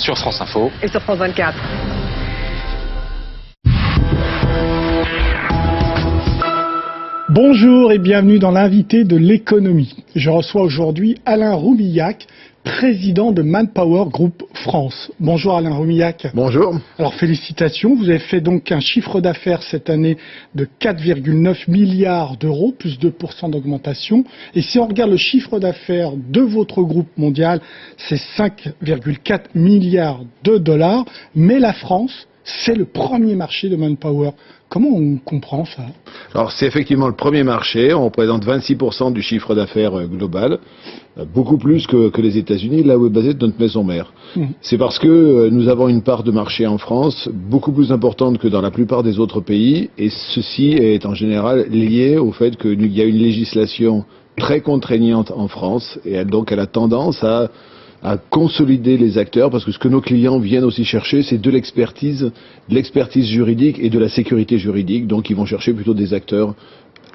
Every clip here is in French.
sur France Info et sur France 24. Bonjour et bienvenue dans l'invité de l'économie. Je reçois aujourd'hui Alain Roumillac, président de Manpower Group France. Bonjour Alain Roumillac. Bonjour. Alors félicitations, vous avez fait donc un chiffre d'affaires cette année de 4,9 milliards d'euros, plus 2% d'augmentation. Et si on regarde le chiffre d'affaires de votre groupe mondial, c'est 5,4 milliards de dollars. Mais la France, c'est le premier marché de Manpower. Comment on comprend ça? Alors c'est effectivement le premier marché, on représente 26% du chiffre d'affaires global, beaucoup plus que les États-Unis, là où est basée notre maison mère. C'est parce que nous avons une part de marché en France beaucoup plus importante que dans la plupart des autres pays, et ceci est en général lié au fait qu'il y a une législation très contraignante en France, et donc elle a tendance à consolider les acteurs, parce que ce que nos clients viennent aussi chercher, c'est de l'expertise juridique et de la sécurité juridique. Donc ils vont chercher plutôt des acteurs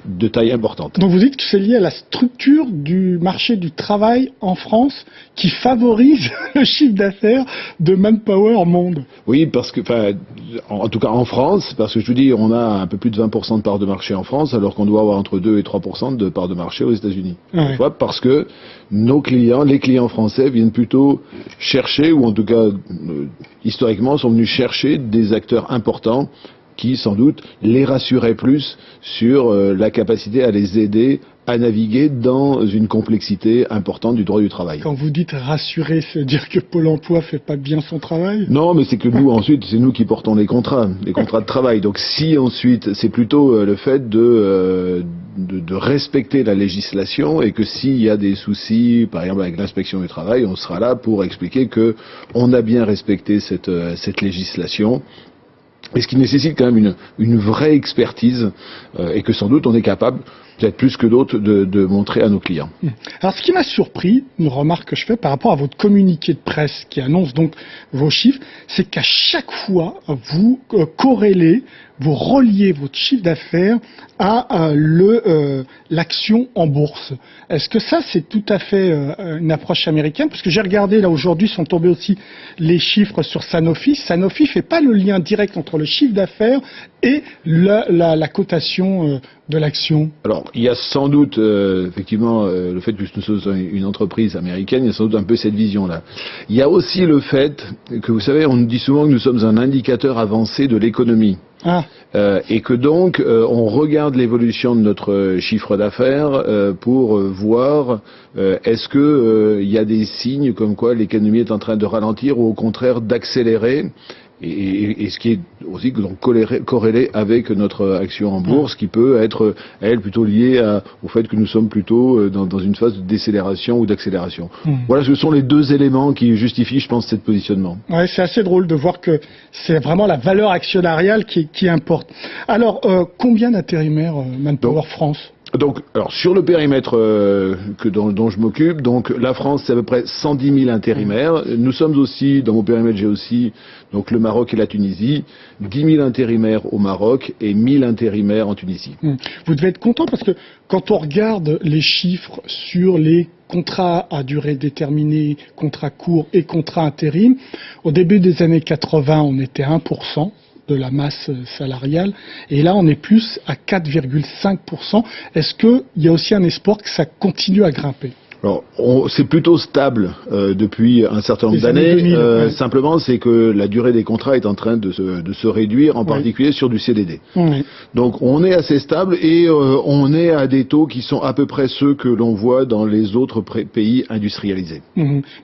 de taille importante. Donc vous dites que c'est lié à la structure du marché du travail en France qui favorise le chiffre d'affaires de Manpower Monde. Oui, parce que, en tout cas en France, parce que je vous dis, on a un peu plus de 20% de part de marché en France, alors qu'on doit avoir entre 2 et 3% de part de marché aux États-Unis. Ouais. Parce que nos clients, les clients français viennent plutôt chercher, ou en tout cas historiquement sont venus chercher des acteurs importants qui, sans doute, les rassuraient plus sur la capacité à les aider à naviguer dans une complexité importante du droit du travail. Quand vous dites rassurer, ça veut dire que Pôle emploi fait pas bien son travail? Non, mais c'est que nous, ensuite, c'est nous qui portons les contrats de travail. Donc si ensuite, c'est plutôt le fait de respecter la législation, et que s'il y a des soucis, par exemple avec l'inspection du travail, on sera là pour expliquer que on a bien respecté cette législation. Et ce qui nécessite quand même une vraie expertise, et que sans doute on est capable, peut-être plus que d'autres, de montrer à nos clients. Alors ce qui m'a surpris, une remarque que je fais par rapport à votre communiqué de presse qui annonce donc vos chiffres, c'est qu'à chaque fois vous corrélez, vous reliez votre chiffre d'affaires à l'action en bourse. Est-ce que ça c'est tout à fait une approche américaine? Parce que j'ai regardé là aujourd'hui, sont tombés aussi les chiffres sur Sanofi. Sanofi fait pas le lien direct entre le chiffre d'affaires et la cotation de l'action. Alors, il y a sans doute, effectivement, le fait que nous sommes une entreprise américaine, il y a sans doute un peu cette vision-là. Il y a aussi le fait que, vous savez, on nous dit souvent que nous sommes un indicateur avancé de l'économie. Ah. Et que donc, on regarde l'évolution de notre chiffre d'affaires pour voir est-ce que il y a des signes comme quoi l'économie est en train de ralentir ou au contraire d'accélérer. Et ce qui est aussi donc corrélé avec notre action en bourse, qui peut être, elle, plutôt liée au fait que nous sommes plutôt dans une phase de décélération ou d'accélération. Voilà, ce sont les deux éléments qui justifient, je pense, ce positionnement. Ouais, c'est assez drôle de voir que c'est vraiment la valeur actionnariale qui importe. Alors, combien d'intérimaires Manpower France? Donc, alors sur le périmètre dont je m'occupe, donc la France c'est à peu près 110 000 intérimaires. Nous sommes aussi, dans mon périmètre j'ai aussi donc le Maroc et la Tunisie, 10 000 intérimaires au Maroc et 1000 intérimaires en Tunisie. Vous devez être content parce que quand on regarde les chiffres sur les contrats à durée déterminée, contrats courts et contrats intérim, au début des années 80 on était à 1% de la masse salariale, et là on est plus à 4,5%. Est-ce qu'il y a aussi un espoir que ça continue à grimper? Alors, c'est plutôt stable depuis un certain nombre d'années. 2000, ouais. Simplement, c'est que la durée des contrats est en train de se réduire, en particulier sur du CDD. Oui. Donc, on est assez stable et on est à des taux qui sont à peu près ceux que l'on voit dans les autres pays industrialisés.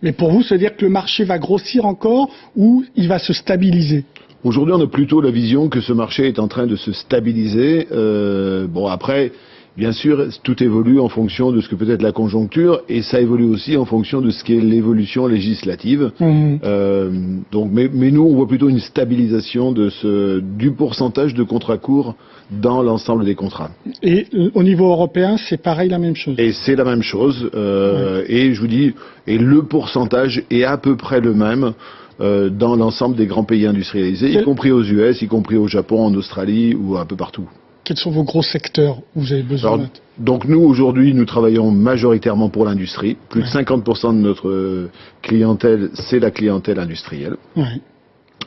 Mais pour vous, ça veut dire que le marché va grossir encore ou il va se stabiliser? Aujourd'hui, on a plutôt la vision que ce marché est en train de se stabiliser. Bon, après, bien sûr, tout évolue en fonction de ce que peut être la conjoncture, et ça évolue aussi en fonction de ce qu'est l'évolution législative. Donc, mais nous, on voit plutôt une stabilisation du pourcentage de contrats courts dans l'ensemble des contrats. Et au niveau européen, c'est pareil, la même chose? Et c'est la même chose. Et je vous dis, et le pourcentage est à peu près le même dans l'ensemble des grands pays industrialisés, y compris aux US, y compris au Japon, en Australie ou un peu partout. Quels sont vos gros secteurs où vous avez besoin d'aide? Donc nous, aujourd'hui, nous travaillons majoritairement pour l'industrie. Plus de 50% de notre clientèle, c'est la clientèle industrielle. Ouais.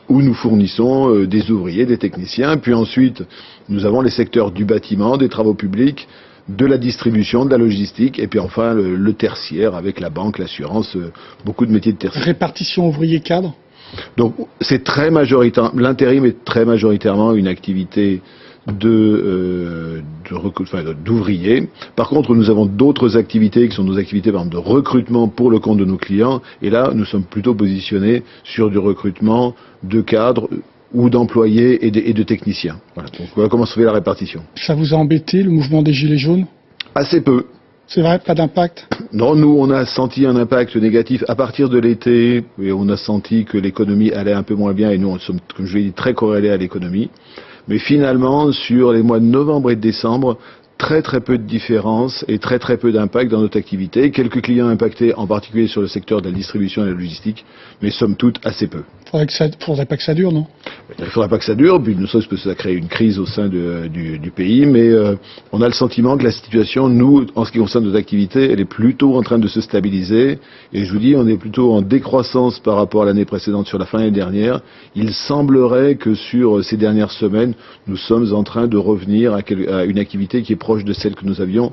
Où nous fournissons des ouvriers, des techniciens. Puis ensuite, nous avons les secteurs du bâtiment, des travaux publics, de la distribution, de la logistique, et puis enfin le tertiaire avec la banque, l'assurance, beaucoup de métiers de tertiaire. Répartition ouvrier-cadre? Donc c'est très majoritaire, l'intérim est très majoritairement une activité d'ouvriers. Par contre, nous avons d'autres activités qui sont nos activités par exemple, de recrutement pour le compte de nos clients. Et là, nous sommes plutôt positionnés sur du recrutement de cadres ou d'employés et de techniciens. Voilà. Donc voilà comment se fait la répartition. Ça vous a embêté, le mouvement des Gilets jaunes? Assez peu. C'est vrai, pas d'impact? Non, nous, on a senti un impact négatif à partir de l'été, et on a senti que l'économie allait un peu moins bien, et nous, on sommes, comme je l'ai dit, très corrélés à l'économie. Mais finalement, sur les mois de novembre et de décembre, très très peu de différence et très très peu d'impact dans notre activité. Quelques clients impactés, en particulier sur le secteur de la distribution et de la logistique, mais somme toute assez peu. Faudrait pas que ça dure, non? Il ne faudrait pas que ça dure, puis ne serait-ce que ça crée une crise au sein du pays, mais on a le sentiment que la situation, nous, en ce qui concerne notre activité, elle est plutôt en train de se stabiliser, et je vous dis, on est plutôt en décroissance par rapport à l'année précédente sur la fin de l'année dernière. Il semblerait que sur ces dernières semaines, nous sommes en train de revenir à une activité qui est proche de celle que nous avions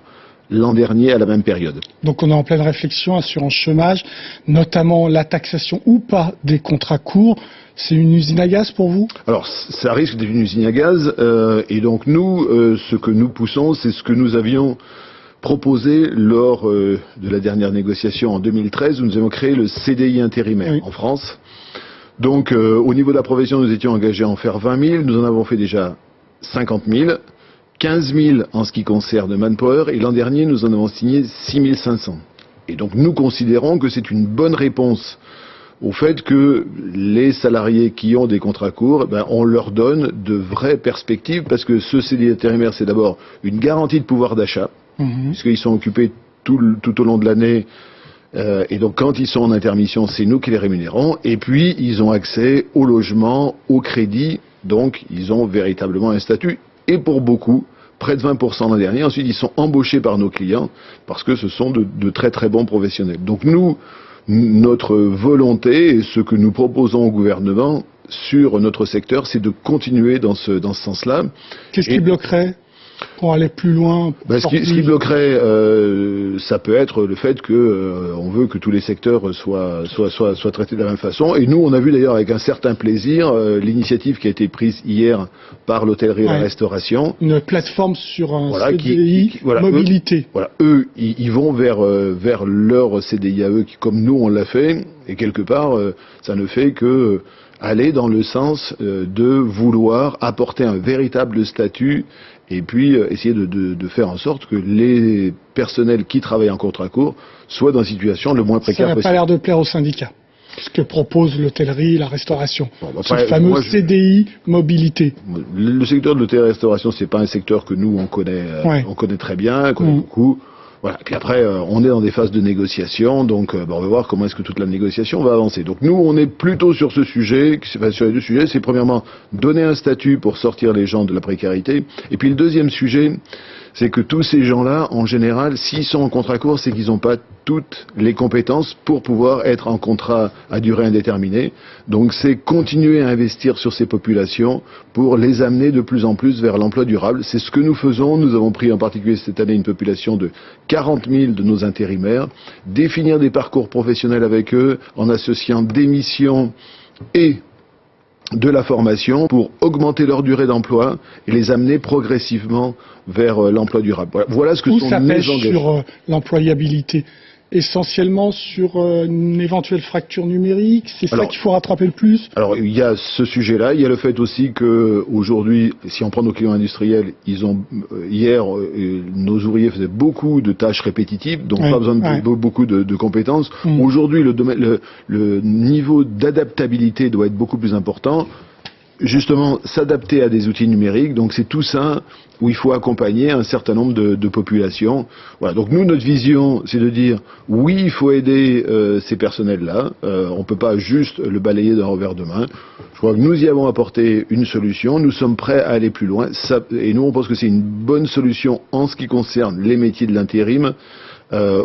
l'an dernier à la même période. Donc on est en pleine réflexion, assurance chômage, notamment la taxation ou pas des contrats courts. C'est une usine à gaz pour vous? Alors ça risque d'être une usine à gaz et donc nous, ce que nous poussons, c'est ce que nous avions proposé lors de la dernière négociation en 2013 où nous avons créé le CDI intérimaire en France. Donc au niveau de la profession, nous étions engagés à en faire 20 000, nous en avons fait déjà 50 000. 15 000 en ce qui concerne Manpower, et l'an dernier, nous en avons signé 6 500. Et donc, nous considérons que c'est une bonne réponse au fait que les salariés qui ont des contrats courts, on leur donne de vraies perspectives, parce que ce CDI intérimaire, c'est d'abord une garantie de pouvoir d'achat, puisqu'ils sont occupés tout au long de l'année, et donc quand ils sont en intermission, c'est nous qui les rémunérons, et puis ils ont accès au logement, au crédit, donc ils ont véritablement un statut. Et pour beaucoup, près de 20% l'an dernier. Ensuite, ils sont embauchés par nos clients parce que ce sont de très très bons professionnels. Donc nous, notre volonté et ce que nous proposons au gouvernement sur notre secteur, c'est de continuer dans ce sens-là. Qu'est-ce qui bloquerait pour aller plus loin? Ce qui bloquerait, ça peut être le fait que on veut que tous les secteurs soient traités de la même façon. Et nous, on a vu d'ailleurs avec un certain plaisir l'initiative qui a été prise hier par l'hôtellerie et la restauration. Une plateforme sur un CDI mobilité. Eux, ils vont vers leur CDI à eux, comme nous on l'a fait. Et quelque part, ça ne fait que aller dans le sens de vouloir apporter un véritable statut et puis essayer de faire en sorte que les personnels qui travaillent en contrat court soient dans une situation le moins précaire possible. Ça n'a pas l'air de plaire aux syndicats, ce que propose l'hôtellerie, la restauration. Ce fameux CDI mobilité. Le secteur de l'hôtellerie-restauration, c'est pas un secteur que nous on connaît très bien, qu'on connaît beaucoup. Voilà. Puis après, on est dans des phases de négociation, donc on va voir comment est-ce que toute la négociation va avancer. Donc nous, on est plutôt sur ce sujet, sur les deux sujets. C'est premièrement donner un statut pour sortir les gens de la précarité. Et puis le deuxième sujet, c'est que tous ces gens-là, en général, s'ils sont en contrat court, c'est qu'ils n'ont pas toutes les compétences pour pouvoir être en contrat à durée indéterminée. Donc c'est continuer à investir sur ces populations pour les amener de plus en plus vers l'emploi durable. C'est ce que nous faisons. Nous avons pris en particulier cette année une population de 40 000 de nos intérimaires, définir des parcours professionnels avec eux en associant des missions et de la formation pour augmenter leur durée d'emploi et les amener progressivement vers l'emploi durable. Voilà ce que sont mes engagements. Sur l'employabilité, essentiellement sur une éventuelle fracture numérique, c'est ça qu'il faut rattraper le plus? Alors il y a ce sujet-là, il y a le fait aussi que aujourd'hui, si on prend nos clients industriels, hier nos ouvriers faisaient beaucoup de tâches répétitives, donc pas besoin de beaucoup de compétences. Aujourd'hui, le niveau d'adaptabilité doit être beaucoup plus important. justement s'adapter à des outils numériques. Donc c'est tout ça où il faut accompagner un certain nombre de populations. Voilà. Donc nous, notre vision, c'est de dire oui, il faut aider ces personnels-là. On peut pas juste le balayer d'un revers de main. Je crois que nous y avons apporté une solution. Nous sommes prêts à aller plus loin. Et nous, on pense que c'est une bonne solution en ce qui concerne les métiers de l'intérim.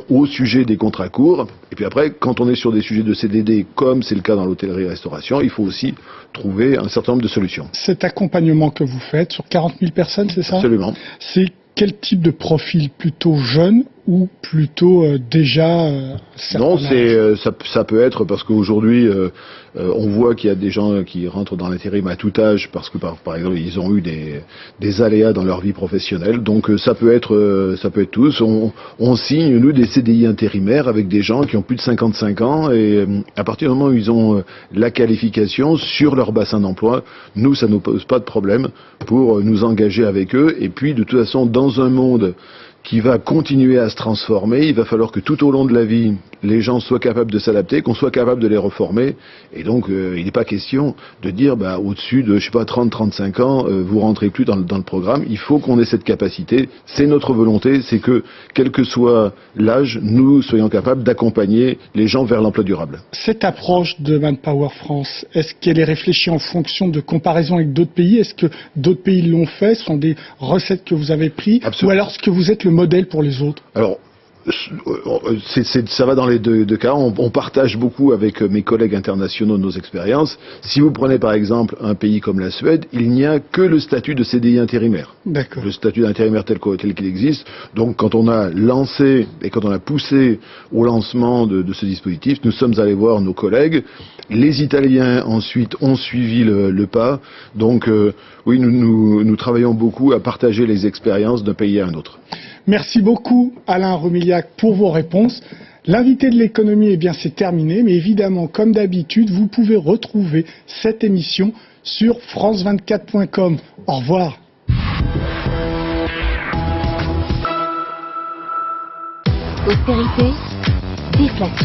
Au sujet des contrats courts. Et puis après, quand on est sur des sujets de CDD, comme c'est le cas dans l'hôtellerie-restauration, il faut aussi trouver un certain nombre de solutions. Cet accompagnement que vous faites sur 40 000 personnes, c'est ça? Absolument. C'est quel type de profil? Plutôt jeune ou plutôt déjà Non, ça peut être parce qu'aujourd'hui on voit qu'il y a des gens qui rentrent dans l'intérim à tout âge parce que par exemple ils ont eu des aléas dans leur vie professionnelle. Donc ça peut être tous. On signe nous des CDI intérimaires avec des gens qui ont plus de 55 ans et à partir du moment où ils ont la qualification sur leur bassin d'emploi, nous ça nous pose pas de problème pour nous engager avec eux. Et puis de toute façon dans un monde qui va continuer à se transformer, il va falloir que tout au long de la vie, les gens soient capables de s'adapter, qu'on soit capable de les reformer. Et donc, il n'est pas question de dire, au-dessus de, 30-35 ans, vous rentrez plus dans le programme. Il faut qu'on ait cette capacité. C'est notre volonté, c'est que, quel que soit l'âge, nous soyons capables d'accompagner les gens vers l'emploi durable. Cette approche de Manpower France, est-ce qu'elle est réfléchie en fonction de comparaison avec d'autres pays? Est-ce que d'autres pays l'ont fait? Ce sont des recettes que vous avez prises? Ou alors est-ce que vous êtes le modèle pour les autres? Alors, ça va dans les deux cas. On partage beaucoup avec mes collègues internationaux nos expériences. Si vous prenez par exemple un pays comme la Suède, il n'y a que le statut de CDI intérimaire. D'accord. Le statut d'intérimaire tel qu'il existe. Donc quand on a lancé et quand on a poussé au lancement de ce dispositif, nous sommes allés voir nos collègues. Les Italiens ensuite ont suivi le pas. Donc oui, nous travaillons beaucoup à partager les expériences d'un pays à un autre. Merci beaucoup Alain Romiliac pour vos réponses. L'invité de l'économie, eh bien c'est terminé, mais évidemment, comme d'habitude, vous pouvez retrouver cette émission sur france24.com. Au revoir. Austérité, déflation.